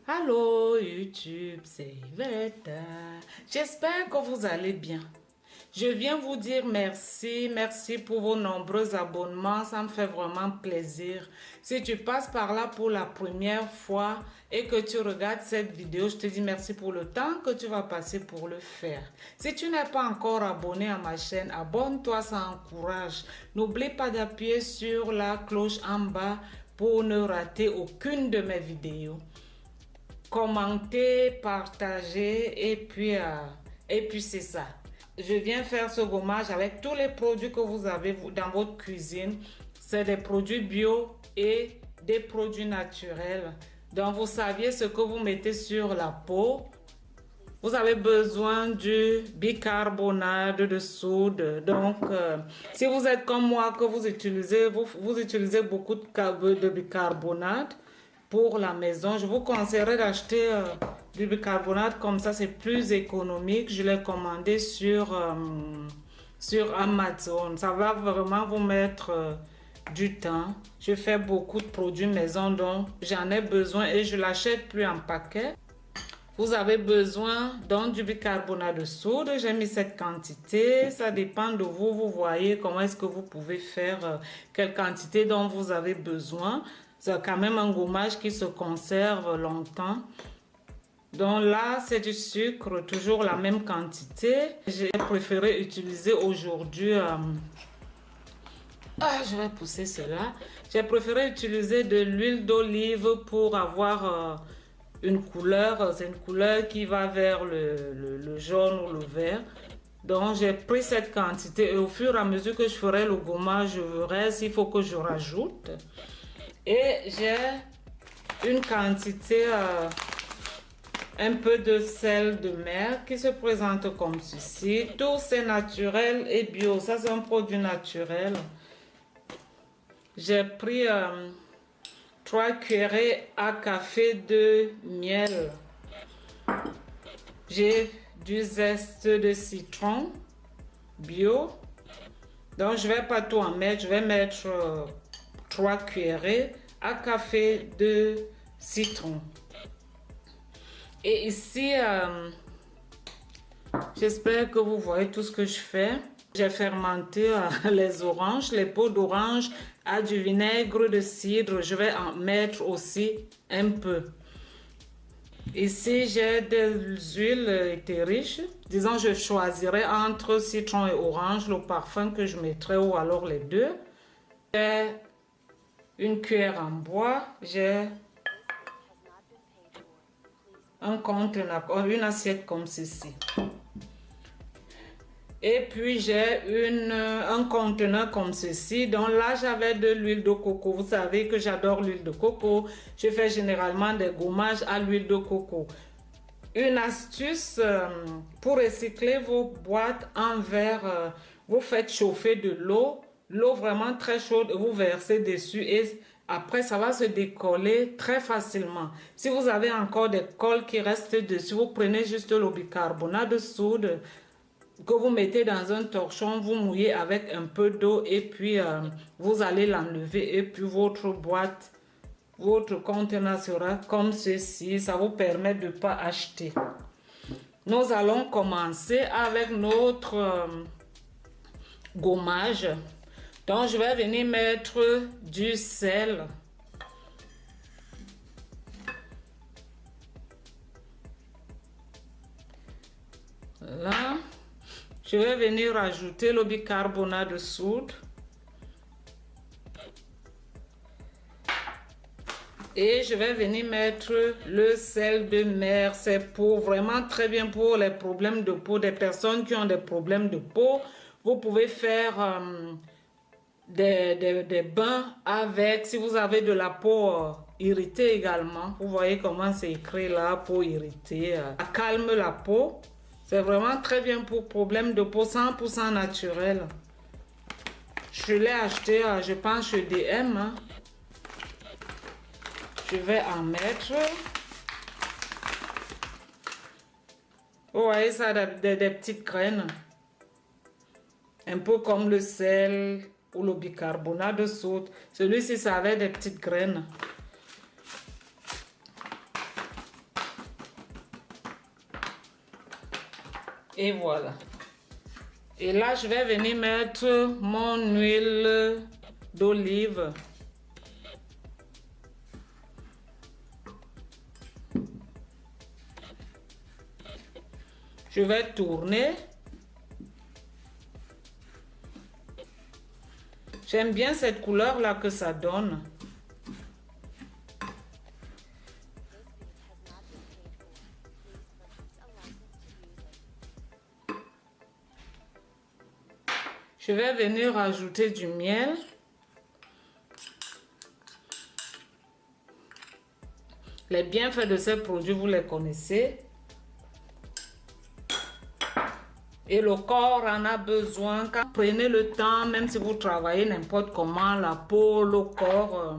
Allô YouTube, c'est Yvette. J'espère que vous allez bien. Je viens vous dire merci pour vos nombreux abonnements, ça me fait vraiment plaisir. Si tu passes par là pour la première fois et que tu regardes cette vidéo, je te dis merci pour le temps que tu vas passer pour le faire. Si tu n'es pas encore abonné à ma chaîne, abonne-toi, ça encourage. N'oublie pas d'appuyer sur la cloche en bas pour ne rater aucune de mes vidéos. Commenter, partager et puis c'est ça. Je viens faire ce gommage avec tous les produits que vous avez dans votre cuisine. C'est des produits bio et des produits naturels. Donc vous saviez ce que vous mettez sur la peau. Vous avez besoin du bicarbonate de soude. Donc, si vous êtes comme moi, que vous utilisez beaucoup de bicarbonate pour la maison, je vous conseillerais d'acheter du bicarbonate comme ça, c'est plus économique. Je l'ai commandé sur Amazon. Ça va vraiment vous mettre du temps. Je fais beaucoup de produits maison, donc j'en ai besoin et je l'achète plus en paquet. Vous avez besoin donc du bicarbonate de soude. J'ai mis cette quantité. Ça dépend de vous. Vous voyez comment est-ce que vous pouvez faire, quelle quantité dont vous avez besoin. C'est quand même un gommage qui se conserve longtemps. Donc là, c'est du sucre, toujours la même quantité. J'ai préféré utiliser aujourd'hui... je vais pousser cela. J'ai préféré utiliser de l'huile d'olive pour avoir... une couleur, c'est une couleur qui va vers le jaune ou le vert. Donc j'ai pris cette quantité et au fur et à mesure que je ferai le gommage, je verrai s'il faut que je rajoute. Et j'ai une quantité, un peu de sel de mer qui se présente comme ceci. Tout c'est naturel et bio, ça c'est un produit naturel. J'ai pris... 3 cuillerées à café de miel. J'ai du zeste de citron bio. Donc je vais pas tout en mettre. Je vais mettre 3 cuillerées à café de citron. Et ici, j'espère que vous voyez tout ce que je fais. J'ai fermenté les oranges, les peaux d'orange à du vinaigre de cidre. Je vais en mettre aussi un peu. Ici, j'ai des huiles éthériques. Disons, je choisirai entre citron et orange le parfum que je mettrai ou alors les deux. J'ai une cuillère en bois. J'ai un conteneur, une assiette comme ceci. Et puis j'ai un conteneur comme ceci. Donc là j'avais de l'huile de coco. Vous savez que j'adore l'huile de coco. Je fais généralement des gommages à l'huile de coco. Une astuce pour recycler vos boîtes en verre. Vous faites chauffer de l'eau. L'eau vraiment très chaude. Vous versez dessus et après ça va se décoller très facilement. Si vous avez encore des cols qui restent dessus, vous prenez juste le bicarbonate de soude que vous mettez dans un torchon, vous mouillez avec un peu d'eau et puis vous allez l'enlever et puis votre boîte, votre conteneur sera comme ceci. Ça vous permet de ne pas acheter. Nous allons commencer avec notre gommage. Donc je vais venir mettre du sel. Là. Je vais venir rajouter le bicarbonate de soude. Et je vais venir mettre le sel de mer. C'est pour vraiment très bien pour les problèmes de peau. Des personnes qui ont des problèmes de peau. Vous pouvez faire des bains avec. Si vous avez de la peau irritée également. Vous voyez comment c'est écrit là, peau irritée. Ça calme la peau. C'est vraiment très bien pour problème de peau 100% naturel. Je l'ai acheté, je pense, chez DM. Hein. Je vais en mettre. Vous voyez ça, des petites graines. Un peu comme le sel ou le bicarbonate de soude. Celui-ci, ça avait des petites graines. Et voilà. Et là, je vais venir mettre mon huile d'olive. Je vais tourner. J'aime bien cette couleur-là que ça donne. Je vais venir ajouter du miel. Les bienfaits de ces produits, vous les connaissez. Et le corps en a besoin. Quand vous prenez le temps, même si vous travaillez n'importe comment, la peau, le corps,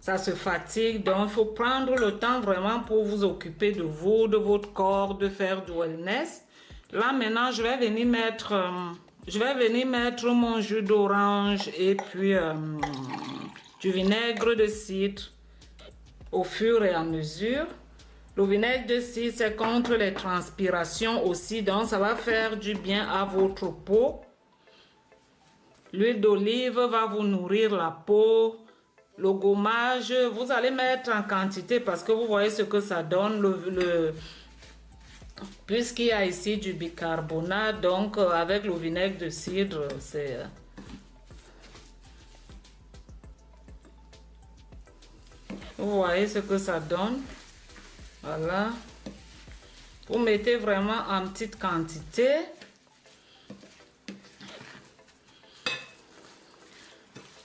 ça se fatigue. Donc, il faut prendre le temps vraiment pour vous occuper de vous, de votre corps, de faire du wellness. Là, maintenant, je vais venir mettre mon jus d'orange et puis du vinaigre de cidre au fur et à mesure. Le vinaigre de cidre, c'est contre les transpirations aussi, donc ça va faire du bien à votre peau. L'huile d'olive va vous nourrir la peau. Le gommage, vous allez mettre en quantité parce que vous voyez ce que ça donne. Puisqu'il y a ici du bicarbonate, donc avec le vinaigre de cidre, c'est... Vous voyez ce que ça donne. Voilà. Vous mettez vraiment en petite quantité.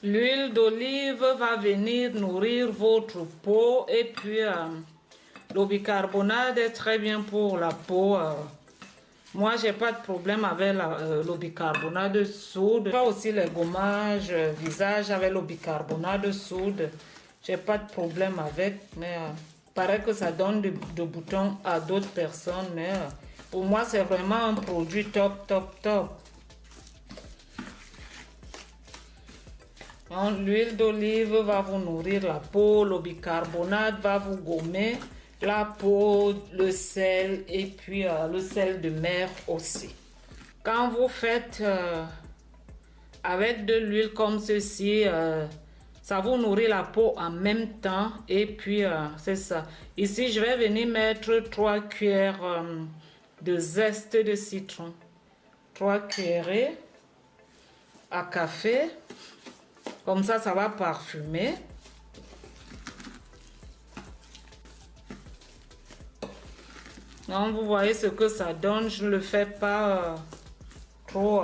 L'huile d'olive va venir nourrir votre peau et puis le bicarbonate est très bien pour la peau. Moi, j'ai pas de problème avec le bicarbonate de soude. Pas aussi les gommages visage avec le bicarbonate de soude. J'ai pas de problème avec, mais paraît que ça donne de boutons à d'autres personnes. Mais pour moi, c'est vraiment un produit top, top, top. L'huile d'olive va vous nourrir la peau, le bicarbonate va vous gommer la peau, le sel et puis le sel de mer aussi. Quand vous faites avec de l'huile comme ceci, ça vous nourrit la peau en même temps et puis c'est ça. Ici, je vais venir mettre 3 cuillères de zeste de citron. 3 cuillerées à café. Comme ça va parfumer. Donc, vous voyez ce que ça donne. Je ne le fais pas trop.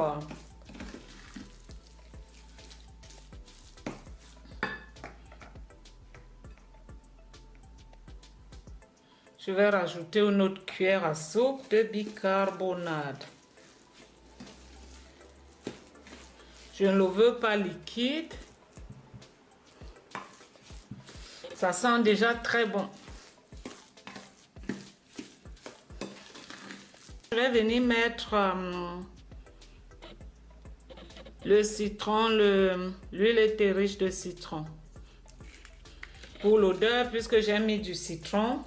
Je vais rajouter une autre cuillère à soupe de bicarbonate. Je ne le veux pas liquide. Ça sent déjà très bon. Je vais venir mettre le citron, l'huile était riche de citron. Pour l'odeur, puisque j'ai mis du citron,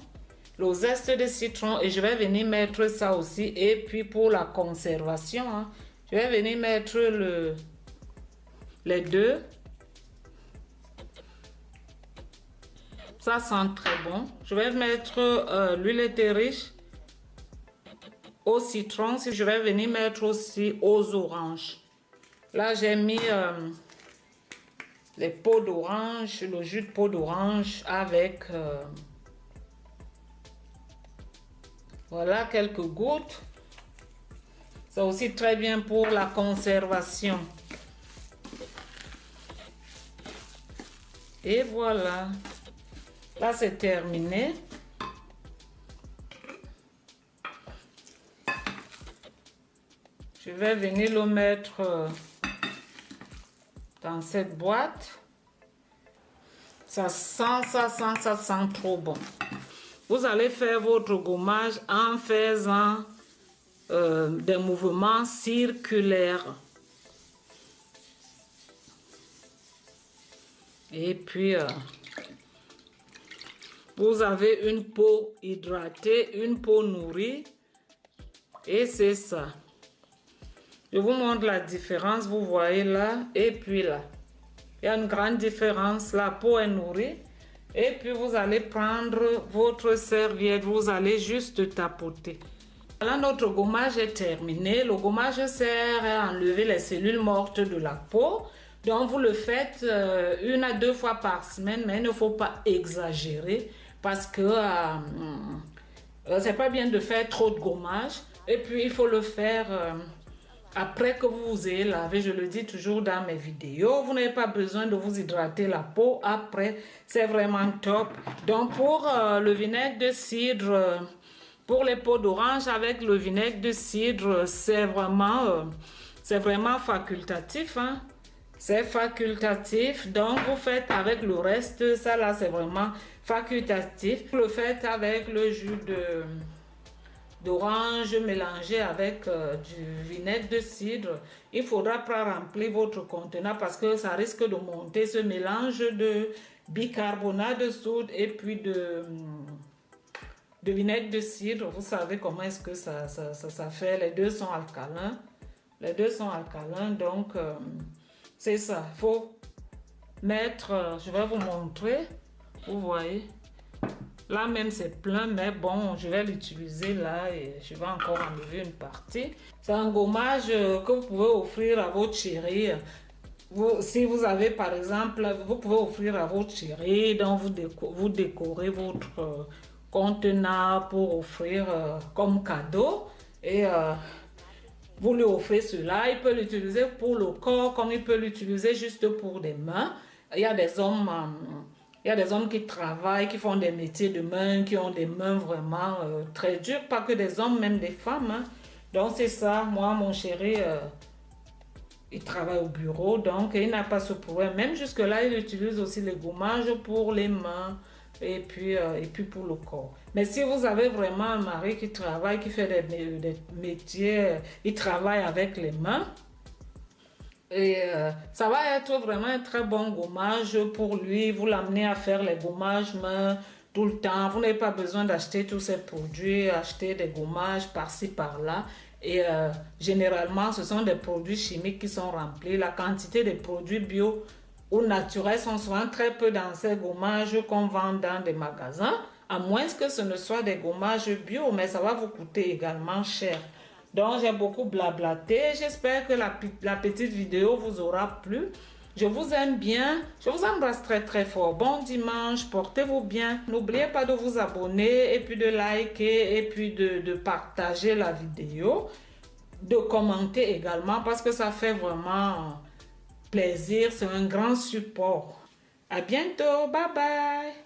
le zeste de citron, et je vais venir mettre ça aussi. Et puis pour la conservation, je vais venir mettre les deux. Ça sent très bon. Je vais mettre l'huile était riche au citron. Si je vais venir mettre aussi aux oranges. Là, j'ai mis les peaux d'orange, le jus de peau d'orange avec voilà quelques gouttes. C'est aussi très bien pour la conservation. Et voilà. Là, c'est terminé. Je vais venir le mettre dans cette boîte. Ça sent trop bon. Vous allez faire votre gommage en faisant des mouvements circulaires. Et puis, vous avez une peau hydratée, une peau nourrie. Et c'est ça. Je vous montre la différence, vous voyez là et puis là. Il y a une grande différence, la peau est nourrie. Et puis vous allez prendre votre serviette, vous allez juste tapoter. Voilà, notre gommage est terminé. Le gommage sert à enlever les cellules mortes de la peau. Donc vous le faites 1 à 2 fois par semaine, mais il ne faut pas exagérer parce que c'est pas bien de faire trop de gommage. Et puis il faut le faire après que vous vous ayez lavé. Je le dis toujours dans mes vidéos, vous n'avez pas besoin de vous hydrater la peau après, c'est vraiment top. Donc pour le vinaigre de cidre, pour les peaux d'orange avec le vinaigre de cidre, c'est vraiment facultatif, hein? C'est facultatif, donc vous faites avec le reste, ça là c'est vraiment facultatif. Vous le faites avec le jus d'orange mélangé avec du vinaigre de cidre. Il faudra pas remplir votre contenant parce que ça risque de monter ce mélange de bicarbonate de soude et puis de vinaigre de cidre. Vous savez comment est-ce que ça fait. Les deux sont alcalins. Les deux sont alcalins, donc c'est ça. Il faut mettre, je vais vous montrer. Vous voyez. Là même c'est plein, mais bon, je vais l'utiliser là et je vais encore enlever une partie. C'est un gommage que vous pouvez offrir à votre chérie. Si vous avez par exemple, vous pouvez offrir à votre chérie, donc vous décorez votre contenant pour offrir comme cadeau. Et vous lui offrez cela. Il peut l'utiliser pour le corps comme il peut l'utiliser juste pour des mains. Il y a des hommes... il y a des hommes qui travaillent, qui font des métiers de main, qui ont des mains vraiment très dures. Pas que des hommes, même des femmes. Hein. Donc c'est ça. Moi, mon chéri, il travaille au bureau, donc il n'a pas ce problème. Même jusque-là, il utilise aussi les gommages pour les mains et puis pour le corps. Mais si vous avez vraiment un mari qui travaille, qui fait des métiers, il travaille avec les mains, et ça va être vraiment un très bon gommage pour lui. Vous l'amenez à faire les gommages main tout le temps. Vous n'avez pas besoin d'acheter tous ces produits, acheter des gommages par-ci par-là. Et généralement, ce sont des produits chimiques qui sont remplis. La quantité de produits bio ou naturels sont souvent très peu dans ces gommages qu'on vend dans des magasins. À moins que ce ne soit des gommages bio, mais ça va vous coûter également cher. Donc, j'ai beaucoup blablaté. J'espère que la petite vidéo vous aura plu. Je vous aime bien. Je vous embrasse très très fort. Bon dimanche. Portez-vous bien. N'oubliez pas de vous abonner et puis de liker et puis de partager la vidéo. De commenter également parce que ça fait vraiment plaisir. C'est un grand support. À bientôt. Bye bye.